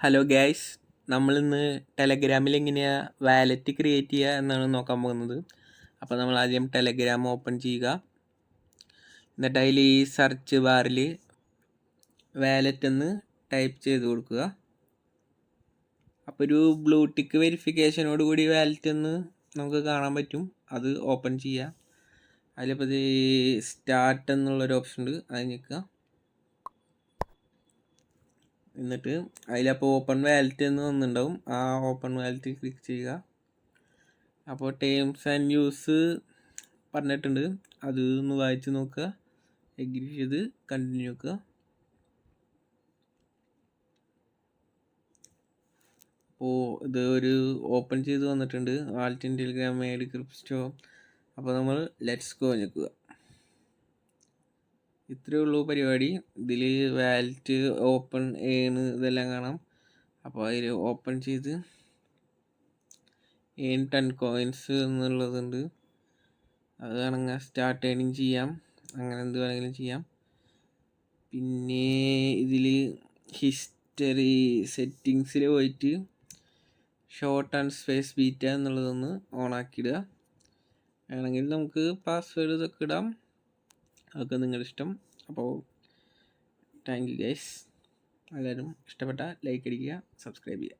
Hello guys, നമ്മളിന്ന് ടെലഗ്രാമിൽ എങ്ങനെയാണ് wallet create ചെയ്യുക എന്നാണ് നോക്കാൻ പോകുന്നത്. അപ്പോൾ നമ്മൾ ആദ്യം ടെലഗ്രാം ഓപ്പൺ ചെയ്യുക. എന്നിട്ട് അതിൽ ഈ സെർച്ച് ബാറിൽ വാലറ്റ് എന്ന് ടൈപ്പ് ചെയ്ത് കൊടുക്കുക. അപ്പോൾ ഒരു ബ്ലൂടിക്ക് വെരിഫിക്കേഷനോട് കൂടി വാലറ്റ് എന്ന് നമുക്ക് കാണാൻ പറ്റും. അത് ഓപ്പൺ ചെയ്യുക. അതിലിപ്പോൾ സ്റ്റാർട്ട് എന്നുള്ളൊരു ഓപ്ഷൻ ഉണ്ട്, അത് നിൽക്കുക. എന്നിട്ട് അതിലപ്പോൾ ഓപ്പൺ വാലറ്റ് എന്ന് വന്നിട്ടുണ്ടാവും. ആ ഓപ്പൺ വാലറ്റ് ക്ലിക്ക് ചെയ്യുക. അപ്പോൾ ടേംസ് ആൻഡ് യൂസ് പറഞ്ഞിട്ടുണ്ട്, അത് ഒന്ന് വായിച്ച് നോക്കുക. എഗ്രി ചെയ്ത് കണ്ടിന്യൂ ചെയ്യുക. അപ്പോൾ ഇത് ഒരു ഓപ്പൺ ചെയ്ത് വന്നിട്ടുണ്ട്, wallet in Telegram made crypto. അപ്പോൾ നമ്മൾ ലെറ്റ്സ് ഗോ നിൽക്കുക. ഇത്രയേ ഉള്ളൂ പരിപാടി. ഇതിൽ വാലറ്റ് ഓപ്പൺ ഏണ് ഇതെല്ലാം കാണാം. അപ്പോൾ അതിൽ ഓപ്പൺ ചെയ്ത് ഏൺ 10 കോയിൻസ് എന്നുള്ളതുണ്ട്, അത് വേണമെങ്കിൽ സ്റ്റാർട്ട് ഏണിങ് ചെയ്യാം. അങ്ങനെ എന്ത് വേണമെങ്കിലും ചെയ്യാം. പിന്നെ ഇതിൽ ഹിസ്റ്ററി സെറ്റിങ്സിൽ പോയിട്ട് ഷോർട്ട് ആൻഡ് സ്പേസ് ബീറ്റ എന്നുള്ളതൊന്ന് ഓണാക്കിയിടുക. വേണമെങ്കിൽ നമുക്ക് പാസ്വേഡ് ഇതൊക്കെ ഇടാം, അതൊക്കെ നിങ്ങളുടെ ഇഷ്ടം. അപ്പോൾ താങ്ക് യു ഗൈസ്. എല്ലാവരും ഇഷ്ടപ്പെട്ട ലൈക്ക് അടിക്കുക, സബ്സ്ക്രൈബ് ചെയ്യുക.